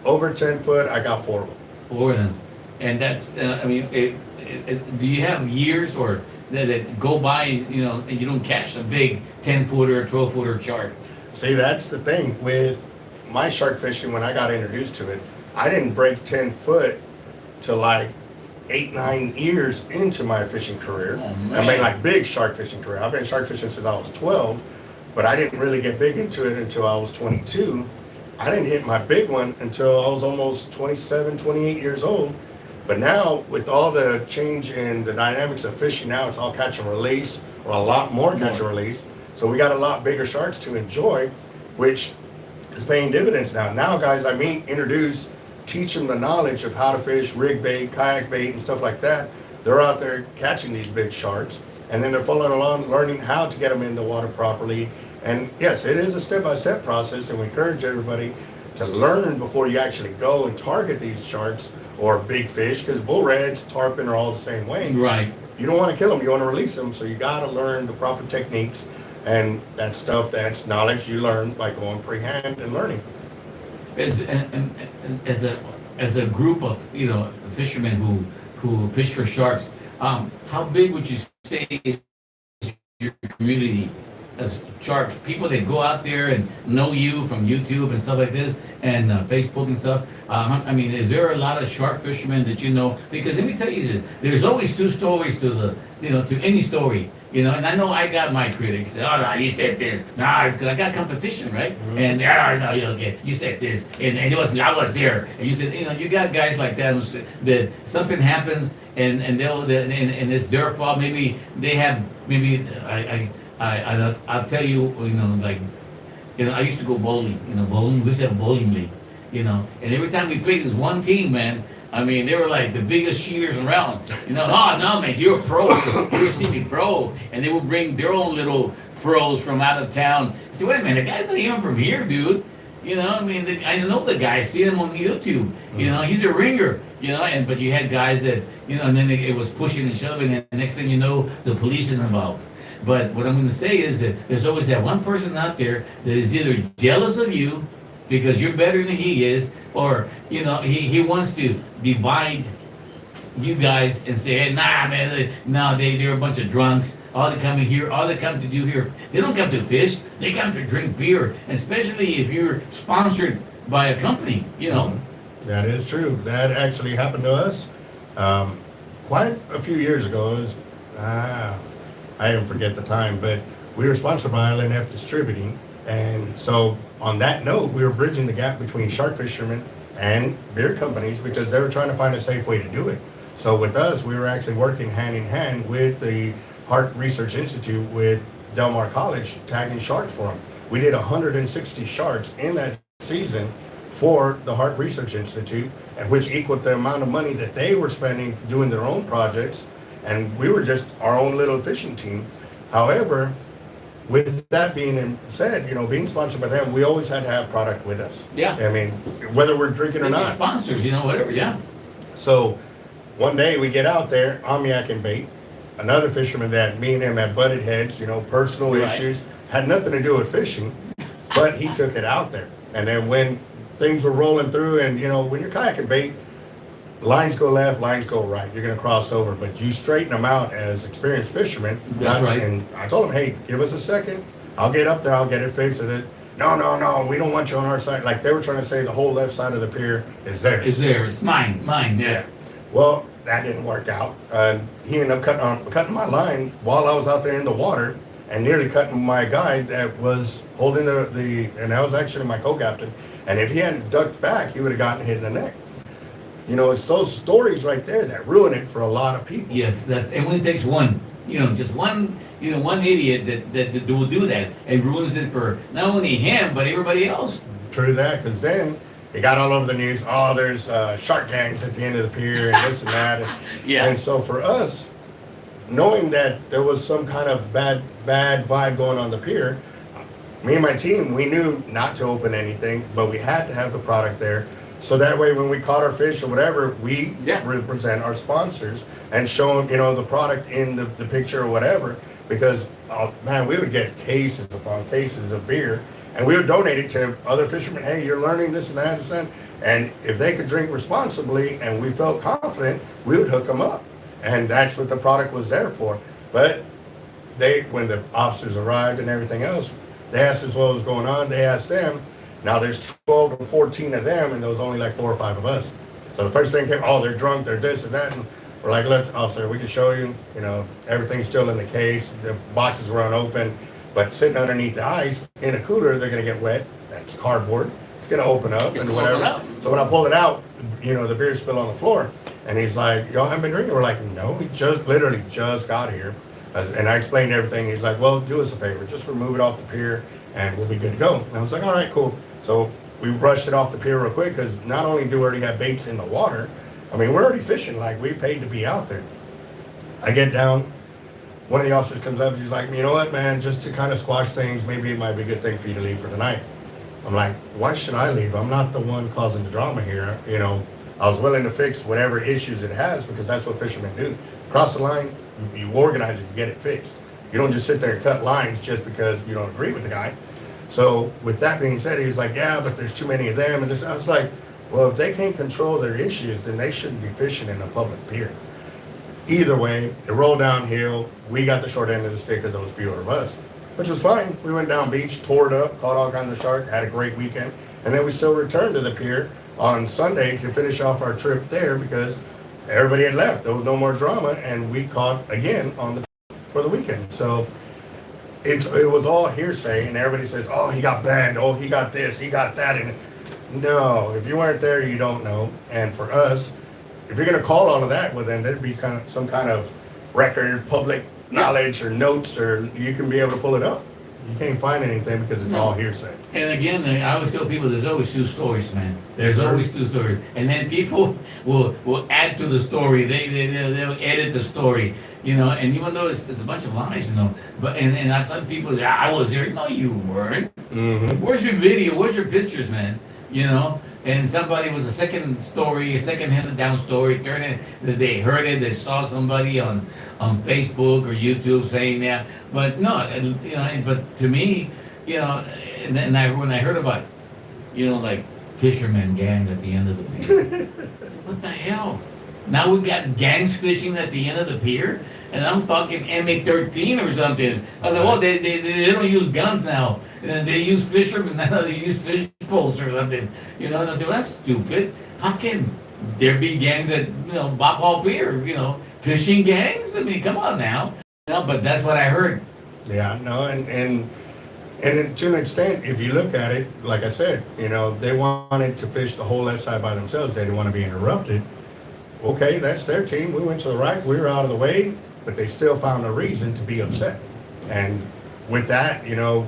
Over 10 foot, I got 4 of them. 4 of them. And that's, do you have years or that go by, you know, and you don't catch a big 10-footer, 12-footer shark? See, that's the thing with my shark fishing. When I got introduced to it, I didn't break 10 foot till like 8-9 years into my fishing career. Oh, I mean, like big shark fishing career. I've been shark fishing since I was 12, but I didn't really get big into it until I was 22. I didn't hit my big one until I was almost 27, 28 years old. But now, with all the change in the dynamics of fishing, now it's all catch and release, or a lot more catch and release. So we got a lot bigger sharks to enjoy, which is paying dividends now. Now, guys, I meet, introduce, teach them the knowledge of how to fish rig bait, kayak bait, and stuff like that. They're out there catching these big sharks, and then they're following along, learning how to get them in the water properly. And yes, it is a step-by-step process, and we encourage everybody to learn before you actually go and target these sharks or big fish, because bull reds, tarpon are all the same way. Right. You don't want to kill them, you want to release them, so you got to learn the proper techniques, and that stuff, that's knowledge you learn by going pre-hand and learning. As a group of, you know, fishermen who fish for sharks, how big would you say is your community of sharks? People that go out there and know you from YouTube and stuff like this, and Facebook and stuff. I mean, is there a lot of shark fishermen that you know? Because let me tell you this: there's always 2 stories to the, you know, to any story. You know, and I know I got my critics. Oh, no, you said this. Nah, because I got competition, right? Mm-hmm. And no, you said this, and it was I was there, and you said, you know, you got guys like that that something happens, and and it's their fault. Maybe they have I'll tell you, you know, like, you know, I used to go bowling. You know, bowling. We used to have a bowling league. You know, and every time we played this one team, man. I mean, they were like the biggest cheaters around. You know, oh no, man, you're a pro, you're a semi-pro, and they would bring their own little pros from out of town. I said, wait a minute, the guy's not even from here, dude. You know, I mean, I know the guy, I see him on YouTube. You know, he's a ringer. You know, but you had guys that, you know, and then it was pushing and shoving, and the next thing you know, the police is involved. But what I'm going to say is that there's always that one person out there that is either jealous of you because you're better than he is, or, you know, he wants to divide you guys and say, hey, nah, man, no, they're a bunch of drunks. All they come here, all they come to do here, they don't come to fish, they come to drink beer, and especially if you're sponsored by a company, you know. That is true. That actually happened to us quite a few years ago. It was, I even forget the time, but we were sponsored by LNF Distributing. And so on that note, we were bridging the gap between shark fishermen and beer companies because they were trying to find a safe way to do it. So with us, we were actually working hand in hand with the Hart Research Institute with Del Mar College, tagging sharks for them. We did 160 sharks in that season for the Hart Research Institute, and which equaled the amount of money that they were spending doing their own projects. And we were just our own little fishing team. However, with that being said, you know, being sponsored by them, we always had to have product with us. Yeah. I mean, whether we're drinking or not. Sponsors, you know, whatever, yeah. So one day we get out there, I'm yakking bait. Another fisherman that me and him had butted heads, you know, personal issues, had nothing to do with fishing, but he took it out there. And then when things were rolling through, and, you know, when you're kayaking bait, lines go left, lines go right. You're going to cross over, but you straighten them out as experienced fishermen. That's right. And I told him, hey, give us a second. I'll get up there. I'll get it fixed. And it, no, we don't want you on our side. Like they were trying to say the whole left side of the pier is theirs. It's theirs. Mine, yeah. Well, that didn't work out. He ended up cutting my line while I was out there in the water and nearly cutting my guy that was holding and that was actually my co-captain. And if he hadn't ducked back, he would have gotten hit in the neck. You know, it's those stories right there that ruin it for a lot of people. Yes, it only takes one, you know, just one, you know, one idiot that will do that and ruins it for not only him, but everybody else. True that, because then it got all over the news. Oh, there's shark gangs at the end of the pier and this and that. And, yeah. And so for us, knowing that there was some kind of bad vibe going on the pier, me and my team, we knew not to open anything, but we had to have the product there. So that way, when we caught our fish or whatever, we represent our sponsors and show them, you know, the product in the picture or whatever. Because, oh, man, we would get cases upon cases of beer, and we would donate it to other fishermen. Hey, you're learning this and that and that. And if they could drink responsibly and we felt confident, we would hook them up. And that's what the product was there for. But when the officers arrived and everything else, they asked us what was going on. They asked them. Now there's 12 or 14 of them, and there was only like 4 or 5 of us. So the first thing came, oh, they're drunk, they're this or that. And we're like, look, officer, we can show you, you know, everything's still in the case. The boxes were unopened, but sitting underneath the ice in a cooler, they're going to get wet. That's cardboard. It's going to open up and whatever. So when I pull it out, you know, the beer spill on the floor. And he's like, y'all haven't been drinking? We're like, no, we literally just got here. And I explained everything. He's like, well, do us a favor. Just remove it off the pier, and we'll be good to go. And I was like, all right, cool. So we rushed it off the pier real quick because not only do we already have baits in the water, I mean, we're already fishing, like we paid to be out there. I get down, one of the officers comes up, he's like, you know what, man, just to kind of squash things, maybe it might be a good thing for you to leave for the night. I'm like, why should I leave? I'm not the one causing the drama here. You know, I was willing to fix whatever issues it has because that's what fishermen do. Cross the line, you organize it, you get it fixed. You don't just sit there and cut lines just because you don't agree with the guy. So with that being said, he was like, yeah, but there's too many of them. And I was like, well, if they can't control their issues, then they shouldn't be fishing in a public pier. Either way, it rolled downhill. We got the short end of the stick because there was fewer of us, which was fine. We went down beach, tore it up, caught all kinds of sharks, had a great weekend. And then we still returned to the pier on Sunday to finish off our trip there because everybody had left. There was no more drama, and we caught again on the for the weekend. So it was all hearsay, and everybody says, oh, he got banned, oh, he got this, he got that. And no, if you weren't there, you don't know. And for us, if you're going to call all of that, well, then there'd be some kind of record, public knowledge or notes, or you can be able to pull it up. You can't find anything because it's all hearsay. And again, I always tell people there's always two stories, man. There's always two stories. And then people will add to the story. They'll edit the story, you know, and even though it's a bunch of lies, you know, but and I've some people say, I was there. No, you weren't. Mm-hmm. Where's your video? Where's your pictures, man? You know? And somebody was a second story, a second-handed down story, they heard it, they saw somebody on Facebook or YouTube saying that. But no, you know, but to me, you know, and when I heard about, you know, like fisherman gang at the end of the pier, I said, what the hell? Now we've got gangs fishing at the end of the pier, and I'm talking MA-13 or something. I was like, well, they don't use guns now. They use fishermen now. They use fish poles or something. You know, and I said, well, that's stupid. How can there be gangs at, you know, Hall Pier, you know, fishing gangs? I mean, come on now. No, but that's what I heard. Yeah, no, and to an extent, if you look at it, like I said, you know, they wanted to fish the whole left side by themselves. They didn't want to be interrupted. Okay, that's their team. We went to the right. We were out of the way, but they still found a reason to be upset. And with that, you know,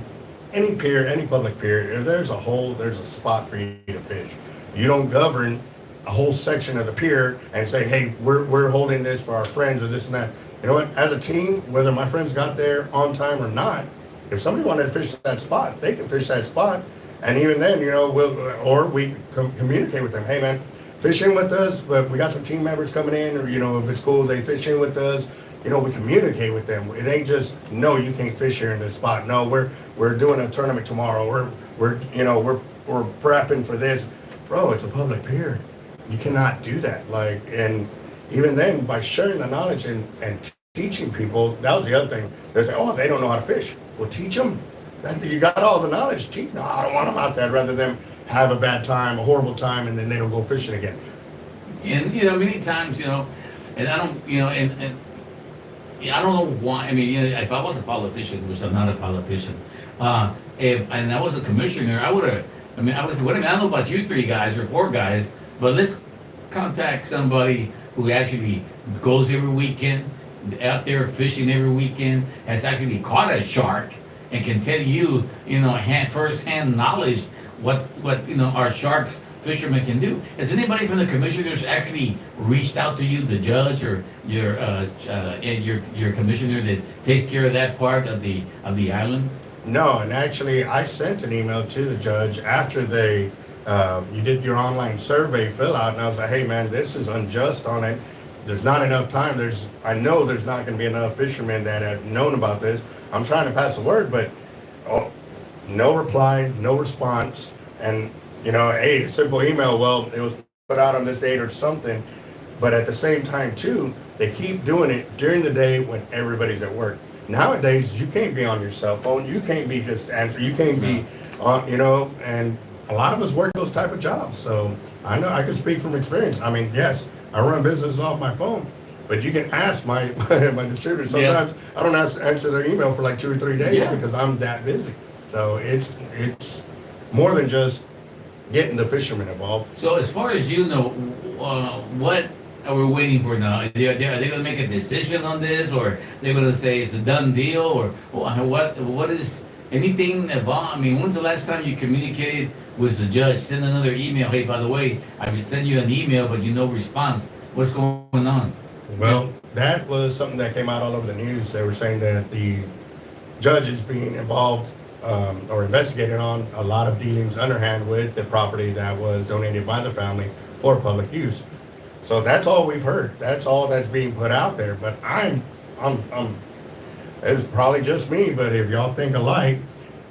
any pier, any public pier, if there's a hole, there's a spot for you to fish. You don't govern a whole section of the pier and say, hey, we're holding this for our friends or this and that. You know what? As a team, whether my friends got there on time or not, if somebody wanted to fish that spot, they can fish that spot. And even then, you know, we communicate with them. Hey, man, fish in with us, but we got some team members coming in, or, you know, if it's cool, they fish in with us. You know, we communicate with them. It ain't just, no, you can't fish here in this spot. No, we're doing a tournament tomorrow. We're prepping for this. Bro, it's a public pier. You cannot do that. Like, and even then, by sharing the knowledge and teaching people, that was the other thing. They say, oh, they don't know how to fish. Well, teach them. You got all the knowledge. Teach. No, I don't want them out there. Rather than have a bad time, a horrible time, and then they don't go fishing again. And, you know, many times, you know, and I don't, you know, and I don't know why. I mean, you know, if I was a politician, which I'm not a politician, and I was a commissioner, I would have. I mean, I don't know about you three guys or four guys, but let's contact somebody who actually goes every weekend, out there fishing every weekend, has actually caught a shark, and can tell you, you know, first-hand knowledge what you know our sharks fishermen can do. Has anybody from the commissioners actually reached out to you, the judge or your commissioner that takes care of that part of the island? No, and actually, I sent an email to the judge after you did your online survey fill out, and I was like, hey man, this is unjust on it. There's not enough time. I know there's not going to be enough fishermen that have known about this. I'm trying to pass the word, but no reply, no response, and you know, hey, a simple email, well, it was put out on this date or something, but at the same time too, they keep doing it during the day when everybody's at work. Nowadays, you can't be on your cell phone. You can't be just answering. You can't be on, you know, and a lot of us work those type of jobs. So I know I can speak from experience. I mean, yes, I run business off my phone, but you can ask my distributor. Sometimes I don't answer their email for like 2 or 3 days because I'm that busy. So it's more than just getting the fishermen involved. So as far as you know, what are we waiting for now? Are they going to make a decision on this, or they're going to say it's a done deal, or what is anything involved? I mean, when's the last time you communicated with the judge? Send another email. Hey, by the way, I will send you an email, but no response. What's going on? Well, that was something that came out all over the news. They were saying that the judge is being involved or investigated on a lot of dealings underhand with the property that was donated by the family for public use. So that's all we've heard. That's all that's being put out there. But it's probably just me, but if y'all think alike,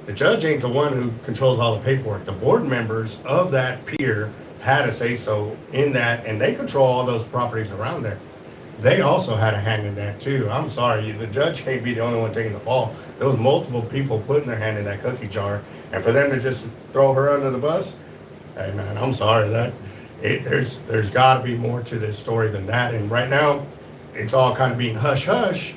the judge ain't the one who controls all the paperwork. The board members of that pier had a say-so in that, and they control all those properties around there. They also had a hand in that too. I'm sorry, the judge can't be the only one taking the fall. There was multiple people putting their hand in that cookie jar, and for them to just throw her under the bus, hey man, I'm sorry. There's got to be more to this story than that. And right now, it's all kind of being hush hush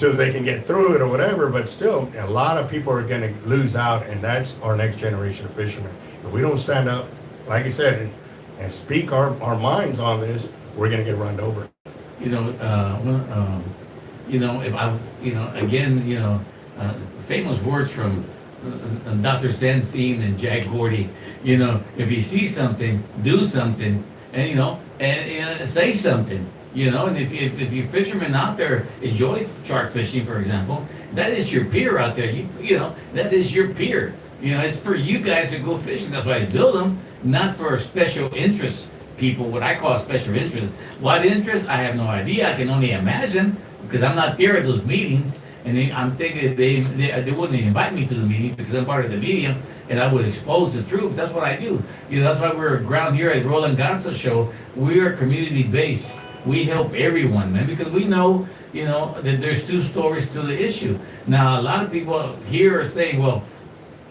till they can get through it or whatever. But still, a lot of people are going to lose out, and that's our next generation of fishermen. If we don't stand up, like I said, and speak our minds on this, we're going to get run over. If I, again, famous words from Dr. Sensine and Jack Gordy. If you see something, do something, and say something. And if you fishermen out there enjoy shark fishing, for example, that is your peer out there. That is your peer. It's for you guys to go fishing. That's why I build them, not for special interest people, what I call special interest. What interest? I have no idea. I can only imagine because I'm not there at those meetings. And I'm thinking they wouldn't invite me to the meeting because I'm part of the medium and I would expose the truth. That's what I do. That's why we're ground here at Rolando GARZA show. We are community based. We help everyone, man, because we know, that there's two stories to the issue. Now, a lot of people here are saying, well,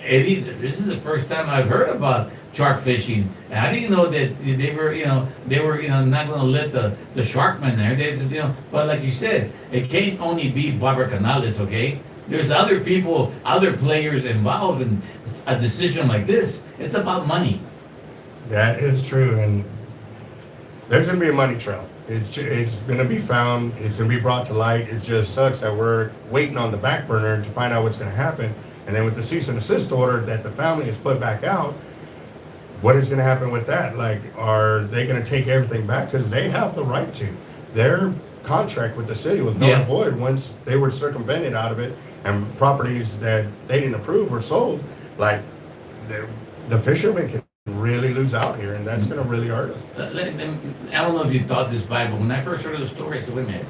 Eddie, this is the first time I've heard about shark fishing. And I didn't know that they were not going to let the sharkmen there. But like you said, it can't only be Barbara Canales, okay? There's other people, other players involved in a decision like this. It's about money. That is true, and there's going to be a money trail. It's going to be found. It's going to be brought to light. It just sucks that we're waiting on the back burner to find out what's going to happen. And then with the cease and desist order that the family has put back out, what is going to happen with that? Like, are they going to take everything back? Because they have the right to. Their contract with the city was null and void once they were circumvented out of it, and properties that they didn't approve were sold. Like, the fishermen can really lose out here, and that's going to really hurt us. I don't know if you thought this by, but when I first heard of the story, I said, wait a minute.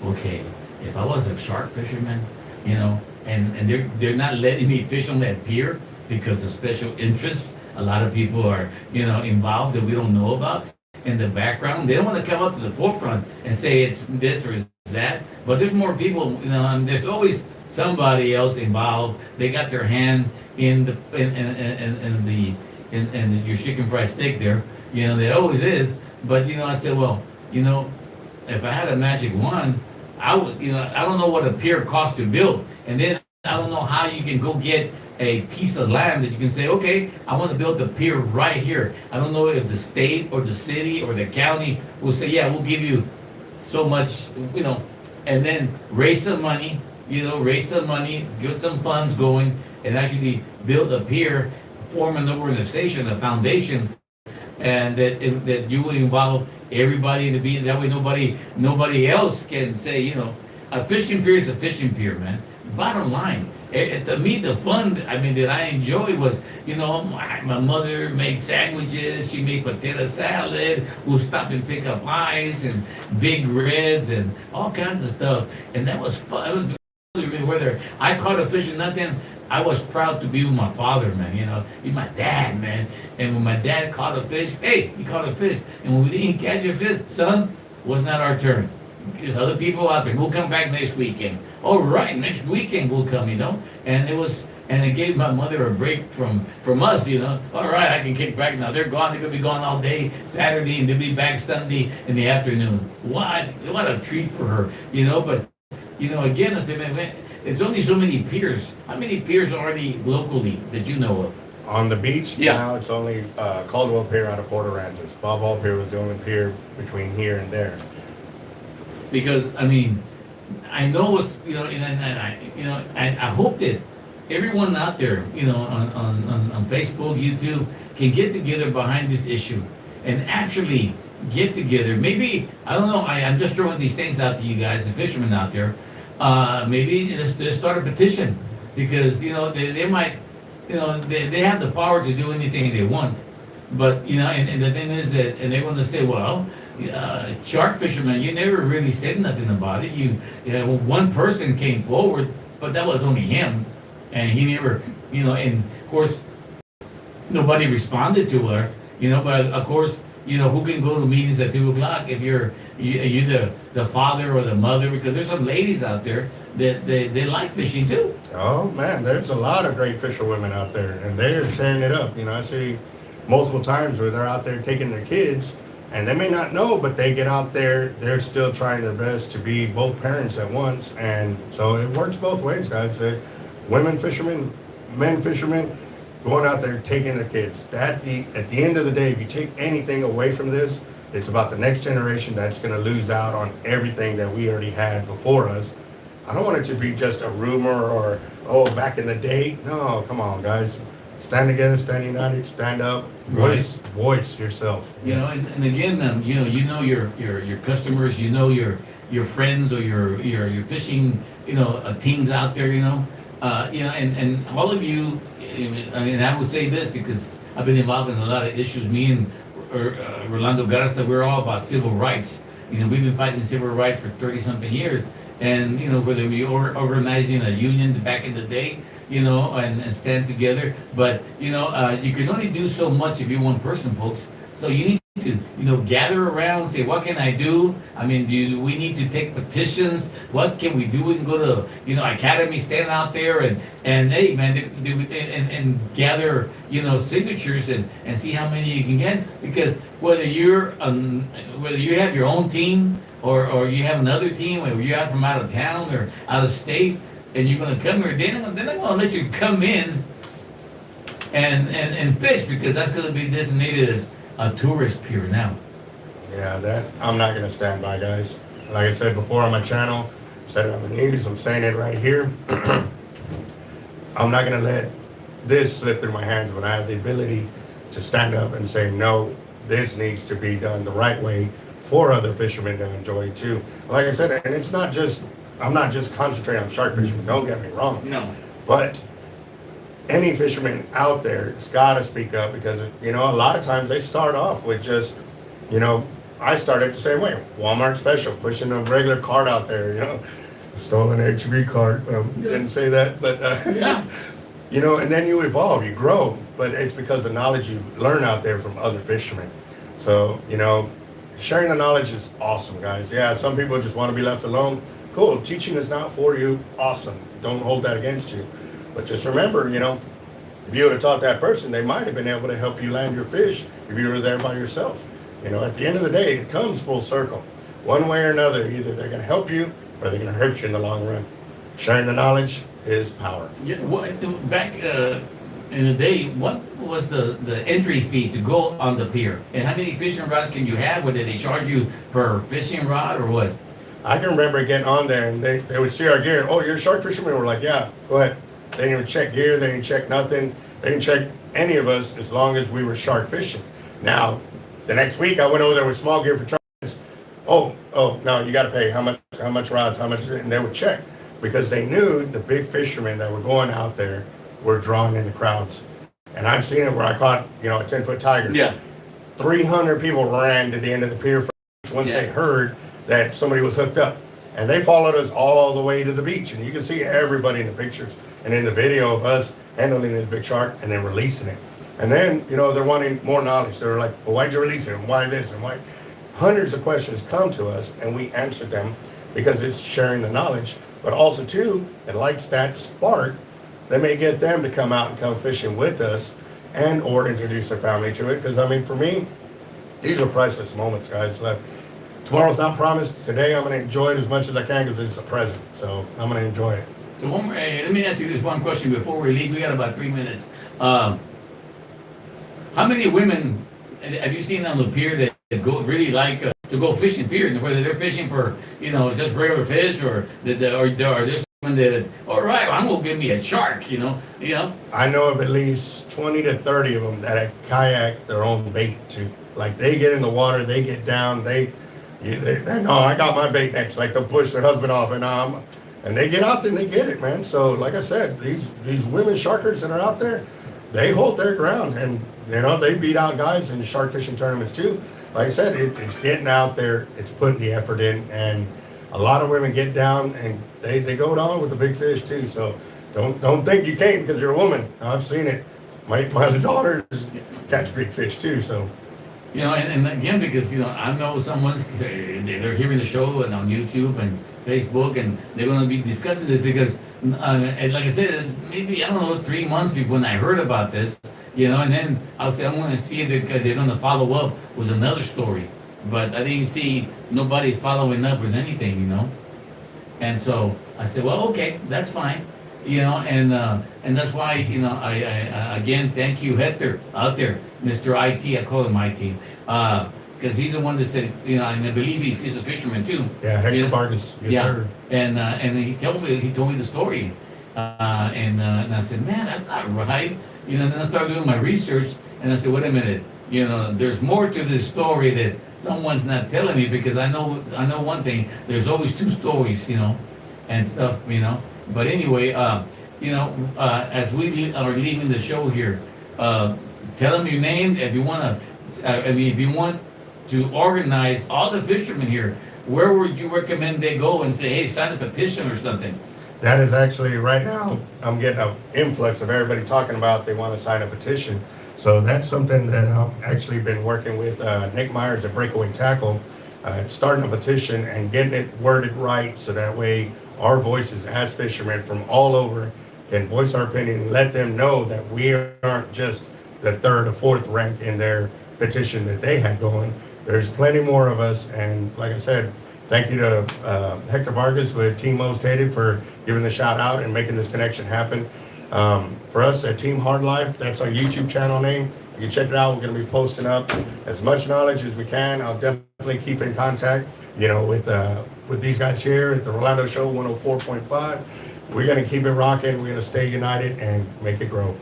Okay, if I was a shark fisherman, and they're not letting me fish on that pier because of special interest. A lot of people are, involved that we don't know about in the background. They don't want to come up to the forefront and say it's this or it's that. But there's more people, and there's always somebody else involved. They got their hand in your chicken fried steak there. There always is. But I said, well, if I had a magic wand, I would, I don't know what a pier costs to build. And then I don't know how you can go get a piece of land that you can say, okay, I want to build a pier right here. I don't know if the state or the city or the county will say, yeah, we'll give you so much, and then raise some money, get some funds going, and actually build a pier, form an organization, a foundation, and that you will involve everybody to be, that way nobody else can say, a fishing pier is a fishing pier, man. Bottom line, to me, the fun, that I enjoyed was, my mother made sandwiches, she made potato salad, we'll stop and pick up ice and big reds and all kinds of stuff. And that was fun. Whether I caught a fish or nothing, I was proud to be with my father, man. He's my dad, man. And when my dad caught a fish, hey, he caught a fish. And when we didn't catch a fish, son, was not our turn. There's other people out there. We'll come back next weekend. All right, next weekend we'll come, And it gave my mother a break from us, All right, I can kick back now. They're gone. They're gonna be gone all day Saturday, and they'll be back Sunday in the afternoon. What a treat for her, But again, I said, man, there's only so many piers. How many piers are already locally that you know of? On the beach, now it's only Caldwell Pier out of Port Aransas. Bob Hall Pier was the only pier between here and there. Because I know it's I hope that everyone out there on Facebook, YouTube can get together behind this issue and actually get together. Maybe I don't know. I'm just throwing these things out to you guys, the fishermen out there. Maybe let's start a petition because they might they have the power to do anything they want. But and the thing is that and they're going to say, well. Shark fishermen, you never really said nothing about it. One person came forward, but that was only him, and he never, and of course, nobody responded to us, But of course, who can go to meetings at 2:00 if you're the father or the mother? Because there's some ladies out there that they like fishing too. Oh man, there's a lot of great fisherwomen out there, and they're tearing it up. I see multiple times where they're out there taking their kids. And they may not know, but they get out there, they're still trying their best to be both parents at once. And so it works both ways, guys. Women fishermen, men fishermen, going out there taking their kids. At the end of the day, if you take anything away from this, it's about the next generation that's going to lose out on everything that we already had before us. I don't want it to be just a rumor or, oh, back in the day. No, come on, guys. Stand together, stand united, stand up, voice yourself. You know, and again, you know your customers, you know your friends or your fishing, teams out there, and all of you. I mean, I would say this because I've been involved in a lot of issues. Me and Rolando GARZA, we're all about civil rights. We've been fighting civil rights for 30-something years. And, whether we were organizing a union back in the day, and stand together. But, you can only do so much if you're one person, folks. So you need to, gather around, say, what can I do? I mean, do we need to take petitions? What can we do? We can go to, Academy, stand out there and hey, man, and gather, signatures and see how many you can get. Because whether you have your own team or you have another team, or you're out from out of town or out of state, and you're going to come here, they're not going to let you come in and fish, because that's going to be designated as a tourist pier now. Yeah, that I'm not going to stand by, guys. Like I said before on my channel, I've said it on the news, I'm saying it right here. I'm not going to let this slip through my hands when I have the ability to stand up and say, no, this needs to be done the right way for other fishermen to enjoy too. Like I said, and it's not just, I'm not just concentrating on shark fishermen, don't get me wrong. No. But any fisherman out there has got to speak up, because, a lot of times they start off with just, I started the same way. Walmart special, pushing a regular cart out there, stolen HB cart. Didn't say that, but, Yeah. and then you evolve, you grow. But it's because of knowledge you learn out there from other fishermen. So, sharing the knowledge is awesome, guys. Yeah, some people just want to be left alone. Cool, teaching is not for you. Awesome. Don't hold that against you. But just remember, if you would have taught that person, they might have been able to help you land your fish if you were there by yourself. At the end of the day, it comes full circle. One way or another, either they're going to help you or they're going to hurt you in the long run. Sharing the knowledge is power. Yeah, back in the day, what was the entry fee to go on the pier? And how many fishing rods can you have? Or did they charge you per fishing rod or what? I can remember getting on there and they would see our gear. Oh, you're a shark fisherman? We're like, yeah, go ahead. They didn't even check gear. They didn't check nothing. They didn't check any of us as long as we were shark fishing. Now, the next week I went over there with small gear for tries. Oh, no, you got to pay. How much rods, how much, and they would check, because they knew the big fishermen that were going out there were drawing in the crowds. And I've seen it where I caught, a 10-foot tiger. Yeah. 300 people ran to the end of the pier once they heard that somebody was hooked up. And they followed us all the way to the beach. And you can see everybody in the pictures and in the video of us handling this big shark and then releasing it. And then, they're wanting more knowledge. They're like, well, why'd you release it? And why this? And why? Hundreds of questions come to us, and we answer them because it's sharing the knowledge. But also, too, it likes that spark that may get them to come out and come fishing with us and or introduce their family to it. Because, for me, these are priceless moments, guys. Tomorrow's not promised. Today, I'm going to enjoy it as much as I can because it's a present. So I'm going to enjoy it. So let me ask you this one question before we leave. We got about 3 minutes. How many women have you seen on the pier that go really like to go fishing pier, whether they're fishing for just regular fish or there's someone that, all right, I'm gonna give me a shark, I know of at least 20 to 30 of them that kayak their own bait too. Like they get in the water, they get down, they no, I got my bait next. Like they'll push their husband off and they get out there and they get it, man. So like I said, these women sharkers that are out there, they hold their ground, and they beat out guys in shark fishing tournaments too. Like I said, it's getting out there, it's putting the effort in, and a lot of women get down and they go down with the big fish too. So don't think you can't because you're a woman. I've seen it. My other daughters catch big fish too. So. And again, because I know someone's they're hearing the show and on YouTube and Facebook, and they're going to be discussing this because, and like I said, maybe 3 months before when I heard about this, and then I'll say I'm going to see if they're going to follow up with another story, but I didn't see nobody following up with anything, you know. And so I said, well, okay, that's fine, you know, and that's why, you know, I again thank you, Hector, out there, Mr. IT, I call him IT, because he's the one that said, you know, and I believe he's a fisherman too. Yeah, Hector You know? Vargas. Yes, Yeah. sir. And he told me the story, and I said, man, that's not right, you know. Then I started doing my research, and I said, wait a minute, you know, there's more to this story that someone's not telling me, because I know one thing, there's always two stories, you know, and stuff, you know. But anyway, you know, as we are leaving the show here, tell them your name. If you want to, I mean, if you want to organize all the fishermen here, where would you recommend they go and say, hey, sign a petition or something? That is actually, right now, I'm getting an influx of everybody talking about they want to sign a petition. So that's something that I've actually been working with Nick Myers at Breakaway Tackle, starting a petition and getting it worded right, so that way our voices as fishermen from all over can voice our opinion and let them know that we aren't just the third or fourth rank in their petition that they had going. There's plenty more of us, and like I said, thank you to Hector Vargas with Team Most Hated for giving the shout out and making this connection happen. For us at Team Hard Life, that's our YouTube channel name. You can check it out. We're going to be posting up as much knowledge as we can. I'll definitely keep in contact, you know, with these guys here at the Rolando Show 104.5. We're going to keep it rocking. We're going to stay united and make it grow.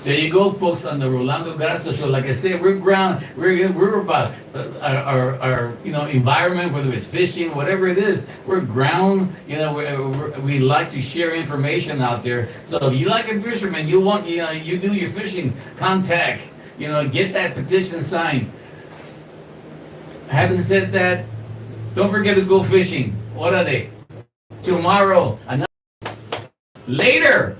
There you go, folks, on the Rolando Garza Show. Like I said, we're about our you know, environment, whether it's fishing, whatever it is. We're ground, you know. We like to share information out there. So if you like a fisherman, you want, you know, you do your fishing, contact, you know, get that petition signed. Having said that, don't forget to go fishing. What are they? Tomorrow, later.